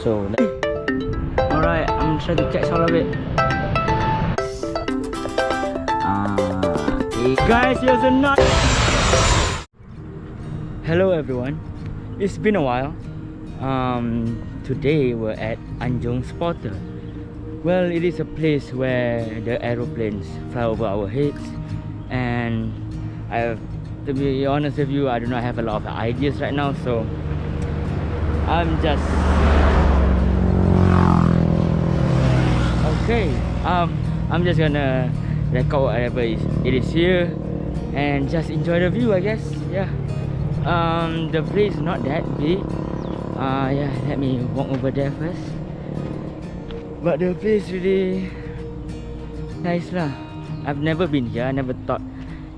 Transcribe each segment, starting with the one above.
So alright, I'm trying to catch all of it. Guys, here's a nut. Hello everyone, it's been a while. Today we're at Anjong Spotter. Well, it is a place where the aeroplanes fly over our heads, and to be honest with you, I do not have a lot of ideas right now, so I'm just I'm just gonna record whatever it is here and just enjoy the view, I guess. Yeah. The place is not that big. Yeah, let me walk over there first. But the place really nice lah. I've never been here. I never thought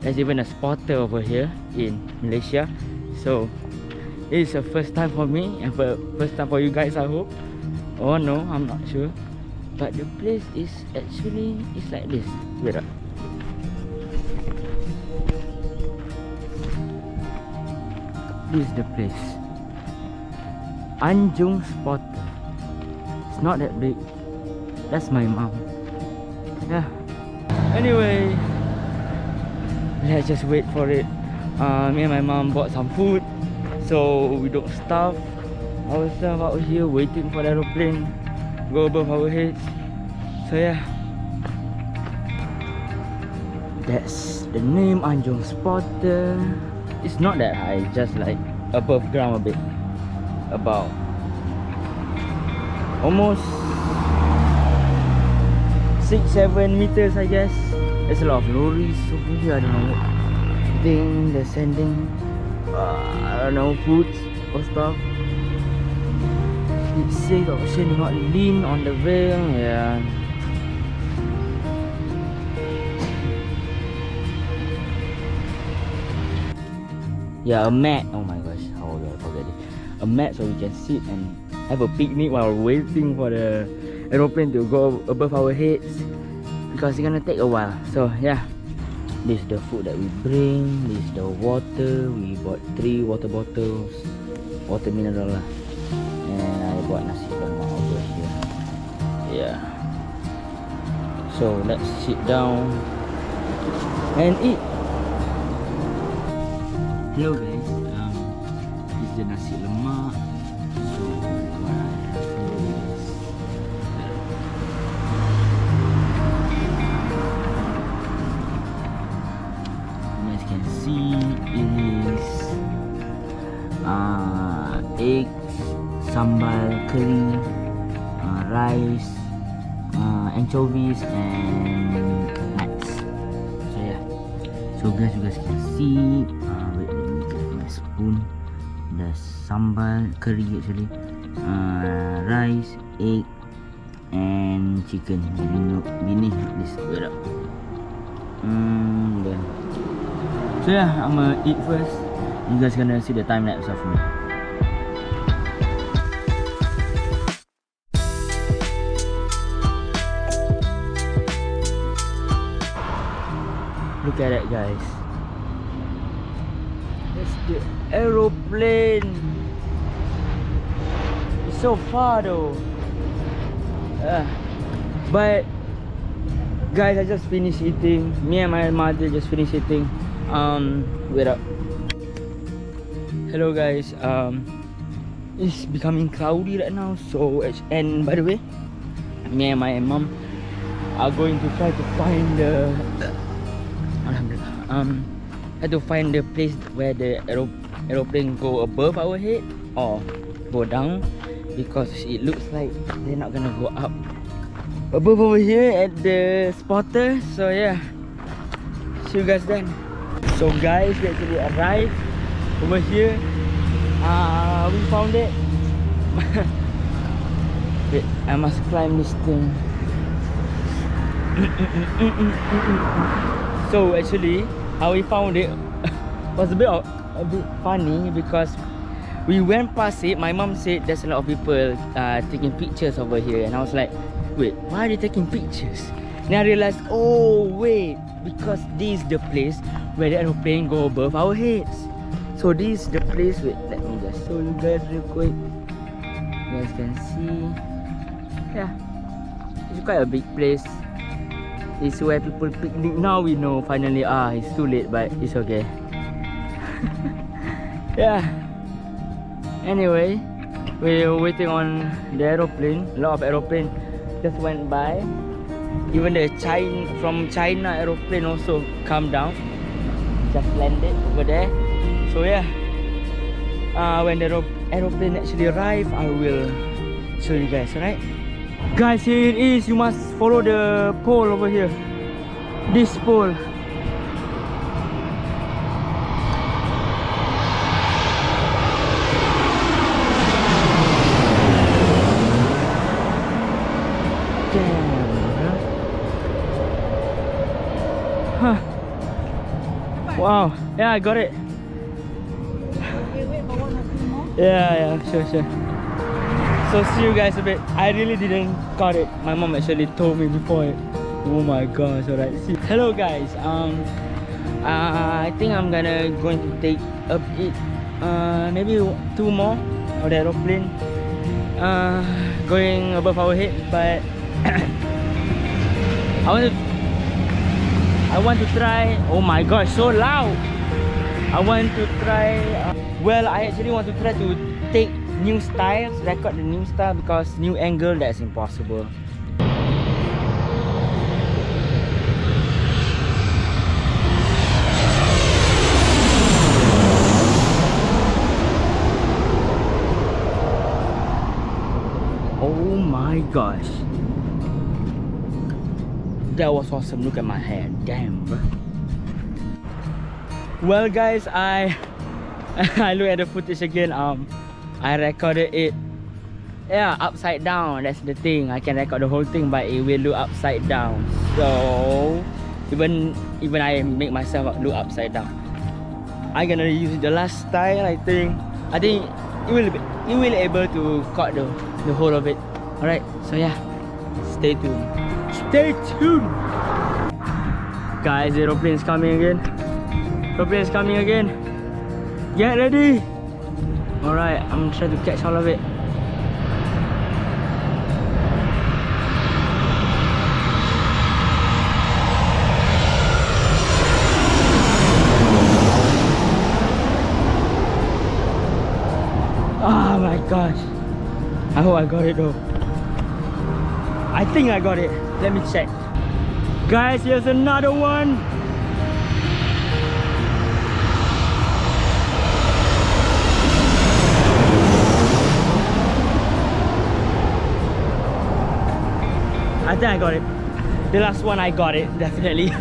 there's even a spotter over here in Malaysia. So it's the first time for me and first time for you guys, I hope. Oh no, I'm not sure. But the place is actually like this. Wait up. This is the place. Anjong Spotter. It's not that big. That's my mom. Yeah. Anyway, let's just wait for it. Me and my mom bought some food, so we don't starve ourselves out here waiting for the aeroplane to go above our heads. So yeah, that's the name, Anjong Spotter. It's not that high, just like above ground a bit, about almost 6-7 meters, I guess. There's a lot of lorries over here. I don't know what thing they're sending. I don't know, foods or stuff. It says option do not lean on the rail. Yeah. Yeah, a mat. Oh my gosh, how did I forget it? A mat so we can sit and have a picnic while waiting for the aeroplane to go above our heads, because it's gonna take a while. So yeah, this is the food that we bring. This is the water. We bought 3 water bottles, water mineral lah. And I bought nasi lemak over here. Yeah. So let's sit down and eat. Hello guys, this is the nasi lemak. So what I have is, you guys can see it is eggs, sambal curry, rice, anchovies and nuts. So yeah, so guys, you guys can see. Wait, let me get my spoon. The sambal curry actually, rice, egg and chicken. Bini this. Wait up. Then. So yeah, I'm gonna eat first. You guys gonna see the time lapse of me. Look at that, guys. That's the aeroplane. It's so far though. But guys, I just finished eating. Me and my mother just finished eating. Wait up. Hello guys. It's becoming cloudy right now. So, and by the way, me and my mom are going to try to find the place where the aeroplane go above our head or go down, because it looks like they're not gonna go up above over here at the spotter. So yeah, see you guys then. So guys, we actually arrived over here. We found it. Wait, I must climb this thing. So actually, how we found it was a bit funny, because we went past it. My mom said there's a lot of people taking pictures over here, and I was like, wait, why are they taking pictures? Then I realized, oh wait, because this is the place where the aeroplane go above our heads. So this is the place. Wait, let me just show you guys real quick. guys can see. Yeah, it's quite a big place. It's where people picnic. Now we know finally. It's too late, but it's okay. Yeah. Anyway, we're waiting on the aeroplane. A lot of aeroplane just went by. Even the from China aeroplane also come down. Just landed over there. So yeah, when the aeroplane actually arrive, I will show you guys. Alright, guys, here it is. You must follow the pole over here. This pole. Huh. Wow. Yeah, I got it. Wait for 1 or 2 more. Yeah, sure. So see you guys a bit. I really didn't got it. My mom actually told me before it. Oh my gosh. Alright, see. Hello guys. I think I'm going to take a bit, maybe 2 more of the aeroplane going above our head, but I want to try. Oh my gosh, so loud. I want to try. Well, I actually want to try to take new styles, record the new style, because new angle, that's impossible. Oh my gosh, that was awesome. Look at my hair. Damn, bro. Well guys, I look at the footage again. I recorded it, yeah, upside down. That's the thing. I can record the whole thing, but it will look upside down. So even I make myself look upside down. I'm gonna use the last style. I think it will able to cut the whole of it. Alright, so yeah, stay tuned. Stay tuned, guys. The aeroplane is coming again. Aeroplane is coming again. Get ready. Alright, I'm trying to catch all of it. Oh my gosh, I hope I got it though. I think I got it. Let me check. Guys, here's another one. I think I got it. The last one I got it, definitely.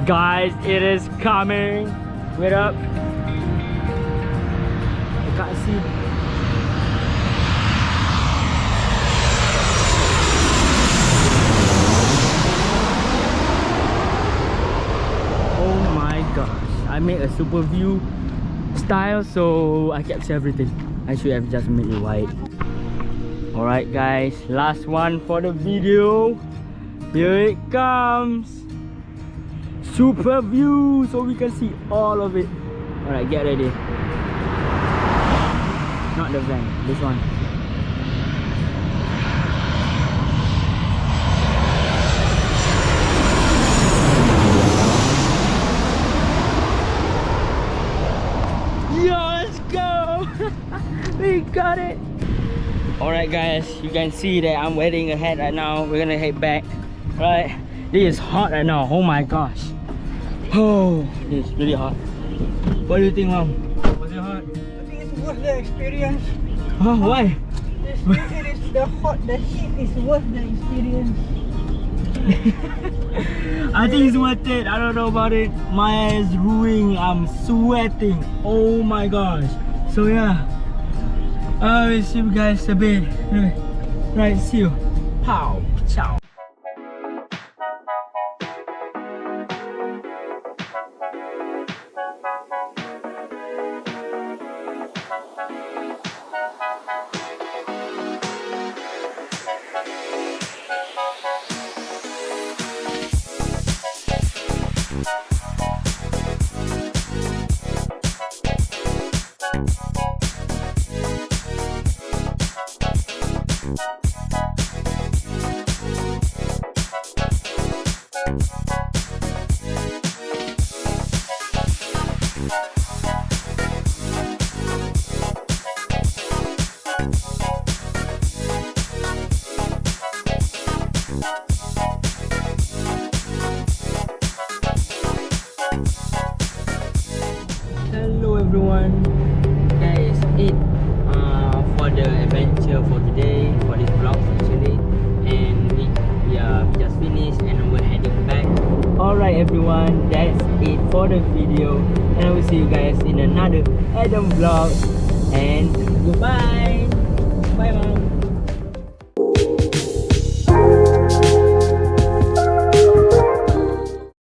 Guys, it is coming. Wait up. I can't see. Oh my gosh, I made a super view style, so I capture everything. I should have just made it white. Alright guys, last one for the video. Here it comes. Super view, so we can see all of it. Alright, get ready. Not the van, this one. Yo, let's go. We got it. Alright guys, you can see that I'm waiting ahead right now. We're gonna head back. Right, this is hot right now. Oh my gosh. Oh, it's really hot. What do you think, Mom? Was it hot? I think it's worth the experience. Oh, why? The heat is worth the experience. I think it's worth it. I don't know about it. My hair is ruining. I'm sweating. Oh my gosh. So yeah, I will see you guys a bit. Right, see you. Pow. Ciao. Hello everyone, guys, it for the adventure for today, for this vlog actually, and we just finished and we're heading back. Alright everyone, that's it for the video, and I will see you guys in another Adam vlog, and goodbye. Bye mom.